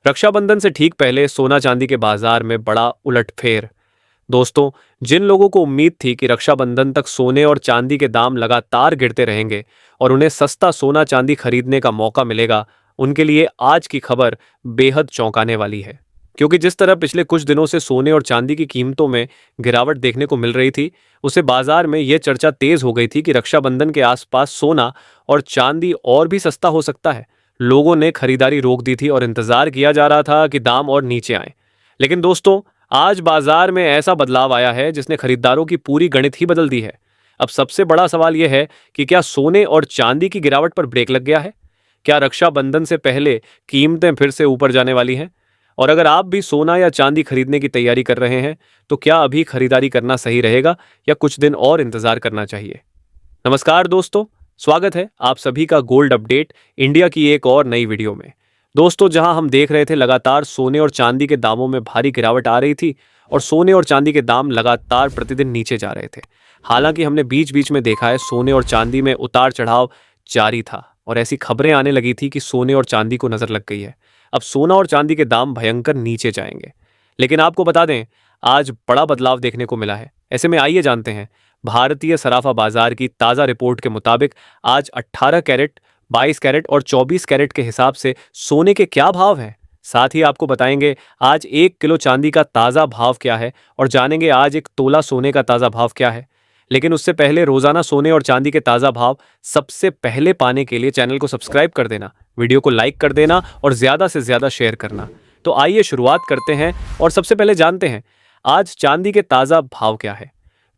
रक्षाबंधन से ठीक पहले सोना चांदी के बाजार में बड़ा उलटफेर। दोस्तों, जिन लोगों को उम्मीद थी कि रक्षाबंधन तक सोने और चांदी के दाम लगातार गिरते रहेंगे और उन्हें सस्ता सोना चांदी खरीदने का मौका मिलेगा, उनके लिए आज की खबर बेहद चौंकाने वाली है। क्योंकि जिस तरह पिछले कुछ दिनों से सोने और चांदी की कीमतों में गिरावट देखने को मिल रही थी, उससे बाजार में यह चर्चा तेज हो गई थी कि रक्षाबंधन के आसपास सोना और चांदी और भी सस्ता हो सकता है। लोगों ने खरीदारी रोक दी थी और इंतजार किया जा रहा था कि दाम और नीचे आए। लेकिन दोस्तों, आज बाजार में ऐसा बदलाव आया है जिसने खरीदारों की पूरी गणित ही बदल दी है। अब सबसे बड़ा सवाल यह है कि क्या सोने और चांदी की गिरावट पर ब्रेक लग गया है? क्या रक्षाबंधन से पहले कीमतें फिर से ऊपर जाने वाली हैं? और अगर आप भी सोना या चांदी खरीदने की तैयारी कर रहे हैं, तो क्या अभी खरीदारी करना सही रहेगा या कुछ दिन और इंतजार करना चाहिए? नमस्कार दोस्तों, स्वागत है आप सभी का गोल्ड अपडेट इंडिया की एक और नई वीडियो में। दोस्तों, जहां हम देख रहे थे लगातार सोने और चांदी के दामों में भारी गिरावट आ रही थी और सोने और चांदी के दाम लगातार प्रतिदिन नीचे जा रहे थे। हालांकि हमने बीच बीच में देखा है सोने और चांदी में उतार चढ़ाव जारी था और ऐसी खबरें आने लगी थी कि सोने और चांदी को नजर लग गई है, अब सोना और चांदी के दाम भयंकर नीचे जाएंगे। लेकिन आपको बता दें, आज बड़ा बदलाव देखने को मिला है। ऐसे में आइए जानते हैं भारतीय सराफा बाजार की ताज़ा रिपोर्ट के मुताबिक आज 18 कैरेट, 22 कैरेट और 24 कैरेट के हिसाब से सोने के क्या भाव हैं। साथ ही आपको बताएंगे आज 1 किलो चांदी का ताज़ा भाव क्या है और जानेंगे आज 1 तोला सोने का ताज़ा भाव क्या है। लेकिन उससे पहले रोजाना सोने और चांदी के ताज़ा भाव सबसे पहले पाने के लिए चैनल को सब्सक्राइब कर देना, वीडियो को लाइक कर देना और ज़्यादा से ज़्यादा शेयर करना। तो आइए शुरुआत करते हैं और सबसे पहले जानते हैं आज चांदी के ताज़ा भाव क्या है।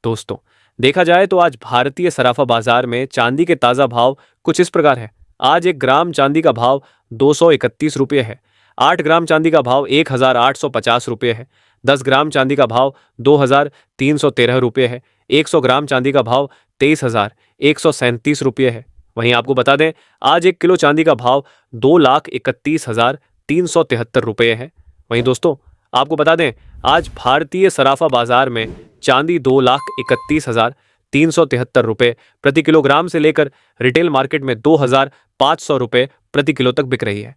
दोस्तों, देखा जाए तो आज भारतीय सराफा बाजार में चांदी के ताज़ा भाव कुछ इस प्रकार है। आज 1 ग्राम चांदी का भाव 231 रुपये है। 8 ग्राम चांदी का भाव 1850 रुपये है। 10 ग्राम चांदी का भाव 2313 रुपये है। 100 ग्राम चांदी का भाव 23,137 रुपये है। वहीं आपको बता दें आज 1 किलो चांदी का भाव 2,31,373 रुपये है। वहीं दोस्तों, आपको बता दें आज भारतीय सराफा बाजार में चांदी 2,31,373 रुपये प्रति किलोग्राम से लेकर रिटेल मार्केट में 2,500 रुपये प्रति किलो तक बिक रही है।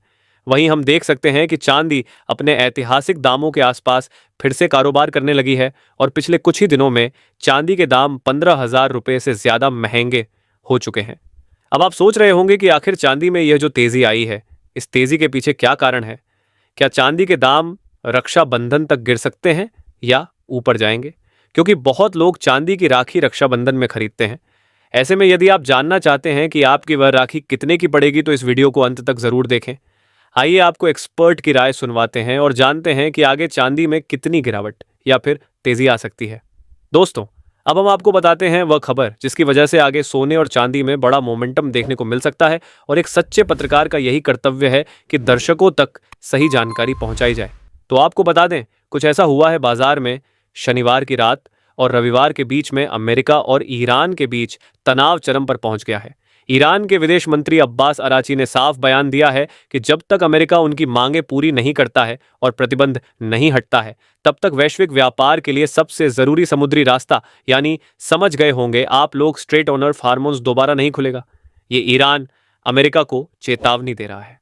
वहीं हम देख सकते हैं कि चांदी अपने ऐतिहासिक दामों के आसपास फिर से कारोबार करने लगी है और पिछले कुछ ही दिनों में चांदी के दाम 15,000 रुपये से ज़्यादा महंगे हो चुके हैं। अब आप सोच रहे होंगे कि आखिर चांदी में यह जो तेज़ी आई है, इस तेज़ी के पीछे क्या कारण है? क्या चांदी के दाम रक्षाबंधन तक गिर सकते हैं या ऊपर जाएंगे? क्योंकि बहुत लोग चांदी की राखी रक्षाबंधन में खरीदते हैं। ऐसे में यदि आप जानना चाहते हैं कि आपकी वह राखी कितने की पड़ेगी, तो इस वीडियो को अंत तक जरूर देखें। आइए आपको एक्सपर्ट की राय सुनवाते हैं और जानते हैं कि आगे चांदी में कितनी गिरावट या फिर तेजी आ सकती है। दोस्तों, अब हम आपको बताते हैं वह खबर जिसकी वजह से आगे सोने और चांदी में बड़ा मोमेंटम देखने को मिल सकता है और एक सच्चे पत्रकार का यही कर्तव्य है कि दर्शकों तक सही जानकारी पहुंचाई जाए। तो आपको बता दें, कुछ ऐसा हुआ है बाजार में। शनिवार की रात और रविवार के बीच में अमेरिका और ईरान के बीच तनाव चरम पर पहुंच गया है। ईरान के विदेश मंत्री अब्बास अराची ने साफ बयान दिया है कि जब तक अमेरिका उनकी मांगें पूरी नहीं करता है और प्रतिबंध नहीं हटता है, तब तक वैश्विक व्यापार के लिए सबसे जरूरी समुद्री रास्ता, यानी समझ गए होंगे आप लोग, स्ट्रेट ऑफ हार्मोन्स दोबारा नहीं खुलेगा। ये ईरान अमेरिका को चेतावनी दे रहा है।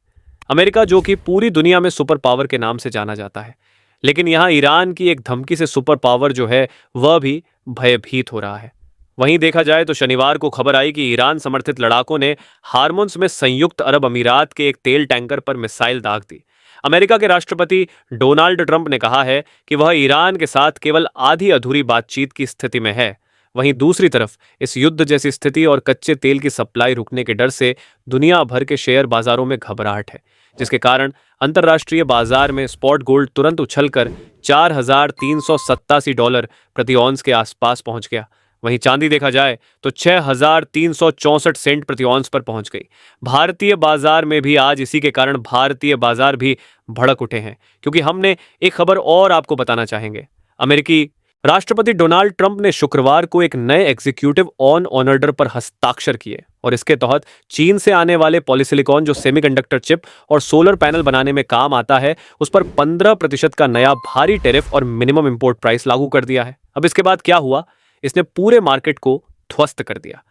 अमेरिका जो कि पूरी दुनिया में सुपर पावर के नाम से जाना जाता है, लेकिन यहाँ ईरान की एक धमकी से सुपर पावर जो है वह भी भयभीत हो रहा है। वहीं देखा जाए तो शनिवार को खबर आई कि ईरान समर्थित लड़ाकों ने हार्मोन्स में संयुक्त अरब अमीरात के एक तेल टैंकर पर मिसाइल दाग दी। अमेरिका के राष्ट्रपति डोनाल्ड ट्रंप ने कहा है कि वह ईरान के साथ केवल आधी अधूरी बातचीत की स्थिति में है। वहीं दूसरी तरफ इस युद्ध जैसी स्थिति और कच्चे तेल की सप्लाई रुकने के डर से दुनिया भर के शेयर बाजारों में घबराहट है, जिसके कारण अंतर्राष्ट्रीय बाजार में स्पॉट गोल्ड तुरंत उछलकर $4,387 प्रति औंस के आसपास पहुंच गया। वहीं चांदी देखा जाए तो 6,364 सेंट प्रति औंस पर पहुंच गई। भारतीय बाजार में भी आज इसी के कारण भारतीय बाजार भी भड़क उठे हैं, क्योंकि हमने एक खबर और आपको बताना चाहेंगे। अमेरिकी राष्ट्रपति डोनाल्ड ट्रंप ने शुक्रवार को एक नए एग्जीक्यूटिव ऑन ऑर्डर पर हस्ताक्षर किए और इसके तहत चीन से आने वाले पॉलीसिलिकॉन जो सेमीकंडक्टर चिप और सोलर पैनल बनाने में काम आता है, उस पर 15% का नया भारी टैरिफ और मिनिमम इंपोर्ट प्राइस लागू कर दिया है। अब इसके बाद क्या हुआ? इसने पूरे मार्केट को ध्वस्त कर दिया।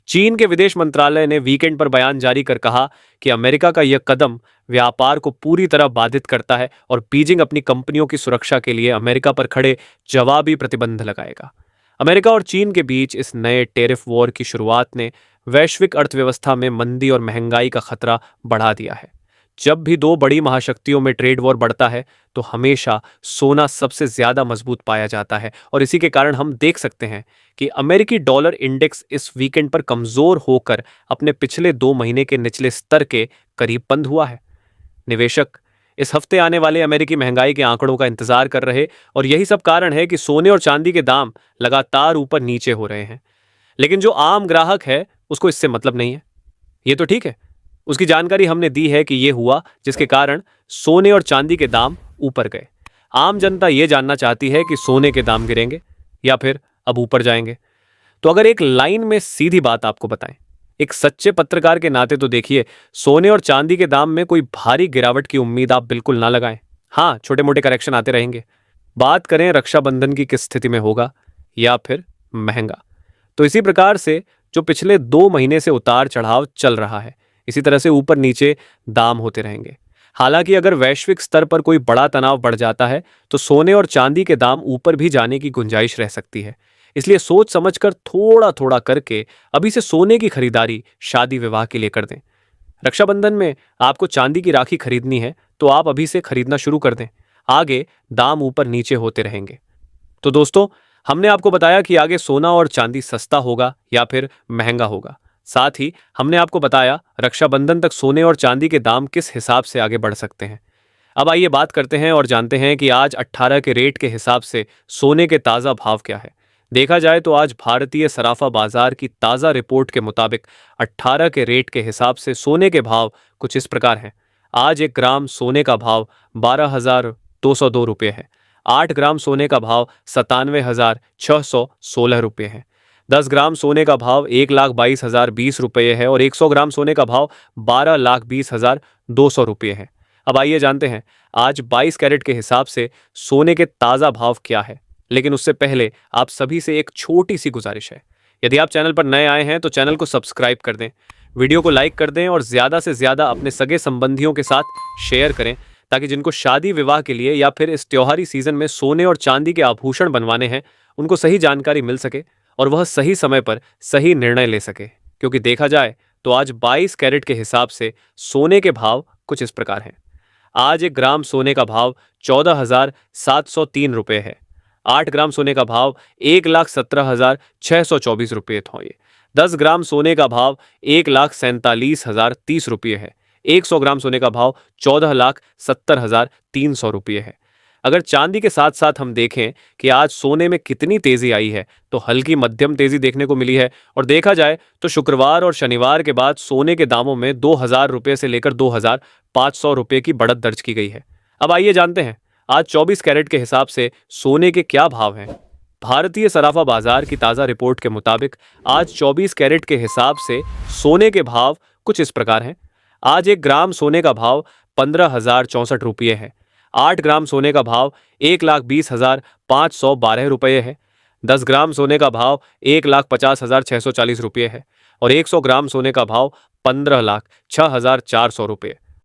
चीन के विदेश मंत्रालय ने वीकेंड पर बयान जारी कर कहा कि अमेरिका का यह कदम व्यापार को पूरी तरह बाधित करता है और बीजिंग अपनी कंपनियों की सुरक्षा के लिए अमेरिका पर खड़े जवाबी प्रतिबंध लगाएगा। अमेरिका और चीन के बीच इस नए टेरिफ वॉर की शुरुआत ने वैश्विक अर्थव्यवस्था में मंदी और महंगाई का खतरा बढ़ा दिया है। जब भी दो बड़ी महाशक्तियों में ट्रेड वॉर बढ़ता है तो हमेशा सोना सबसे ज्यादा मजबूत पाया जाता है और इसी के कारण हम देख सकते हैं कि अमेरिकी डॉलर इंडेक्स इस वीकेंड पर कमजोर होकर अपने पिछले 2 महीने के निचले स्तर के करीब बंद हुआ है। निवेशक इस हफ्ते आने वाले अमेरिकी महंगाई के आंकड़ों का इंतजार कर रहे और यही सब कारण है कि सोने और चांदी के दाम लगातार ऊपर नीचे हो रहे हैं। लेकिन जो आम ग्राहक है उसको इससे मतलब नहीं है। ये तो ठीक है, उसकी जानकारी हमने दी है कि ये हुआ जिसके कारण सोने और चांदी के दाम ऊपर गए। आम जनता ये जानना चाहती है कि सोने के दाम गिरेंगे या फिर अब ऊपर जाएंगे। तो अगर एक लाइन में सीधी बात आपको बताएं, एक सच्चे पत्रकार के नाते तो देखिए, सोने और चांदी के दाम में कोई भारी गिरावट की उम्मीद आप बिल्कुल ना लगाएं। हाँ, छोटे मोटे करेक्शन आते रहेंगे। बात करें रक्षाबंधन की किस स्थिति में होगा या फिर महंगा, तो इसी प्रकार से जो पिछले 2 महीने से उतार चढ़ाव चल रहा है, इसी तरह से ऊपर नीचे दाम होते रहेंगे। हालांकि अगर वैश्विक स्तर पर कोई बड़ा तनाव बढ़ जाता है तो सोने और चांदी के दाम ऊपर भी जाने की गुंजाइश रह सकती है। इसलिए सोच समझकर थोड़ा थोड़ा करके अभी से सोने की खरीदारी शादी विवाह के लिए कर दें। रक्षाबंधन में आपको चांदी की राखी खरीदनी है तो आप अभी से खरीदना शुरू कर दें। आगे दाम ऊपर नीचे होते रहेंगे। तो दोस्तों, हमने आपको बताया कि आगे सोना और चांदी सस्ता होगा या फिर महंगा होगा। साथ ही हमने आपको बताया रक्षाबंधन तक सोने और चांदी के दाम किस हिसाब से आगे बढ़ सकते हैं। अब आइए बात करते हैं और जानते हैं कि आज 18 के रेट के हिसाब से सोने के ताज़ा भाव क्या है। देखा जाए तो आज भारतीय सराफा बाजार की ताज़ा रिपोर्ट के मुताबिक 18 के रेट के हिसाब से सोने के भाव कुछ इस प्रकार हैं। आज 1 ग्राम सोने का भाव 12,202 रुपये है। 8 ग्राम सोने का भाव 97,616 रुपये है। 10 ग्राम सोने का भाव 1,22,020 रुपये है और 100 ग्राम सोने का भाव 12,20,200 रुपये है। अब आइए जानते हैं आज 22 कैरेट के हिसाब से सोने के ताज़ा भाव क्या है। लेकिन उससे पहले आप सभी से एक छोटी सी गुजारिश है। यदि आप चैनल पर नए आए हैं तो चैनल को सब्सक्राइब कर दें, वीडियो को लाइक कर दें और ज़्यादा से ज़्यादा अपने सगे संबंधियों के साथ शेयर करें ताकि जिनको शादी विवाह के लिए या फिर इस त्योहारी सीजन में सोने और चांदी के आभूषण बनवाने हैं उनको सही जानकारी मिल सके और वह सही समय पर सही निर्णय ले सके। क्योंकि देखा जाए तो आज 22 कैरेट के हिसाब से सोने के भाव कुछ इस प्रकार हैं। आज 1 ग्राम सोने का भाव 14,703 रुपये है। 8 ग्राम सोने का भाव 1,17,624 रुपये था। 10 ग्राम सोने का भाव 1,47,030 रुपये है। 100 ग्राम सोने का भाव 14,70,300 रुपये है। अगर चांदी के साथ साथ हम देखें कि आज सोने में कितनी तेजी आई है तो हल्की मध्यम तेजी देखने को मिली है और देखा जाए तो शुक्रवार और शनिवार के बाद सोने के दामों में 2,000 रुपये से लेकर 2,500 रुपये की बढ़त दर्ज की गई है। अब आइए जानते हैं आज 24 कैरेट के हिसाब से सोने के क्या भाव हैं। भारतीय सराफा बाजार की ताज़ा रिपोर्ट के मुताबिक आज 24 कैरेट के हिसाब से सोने के भाव कुछ इस प्रकार हैं। आज 1 ग्राम सोने का भाव 15,064 रुपये है। 8 ग्राम सोने का भाव 1,20,512 रुपये है। 10 ग्राम सोने का भाव 1,50,640 रुपये है और 100 ग्राम सोने का भाव 15,06,400 रुपये।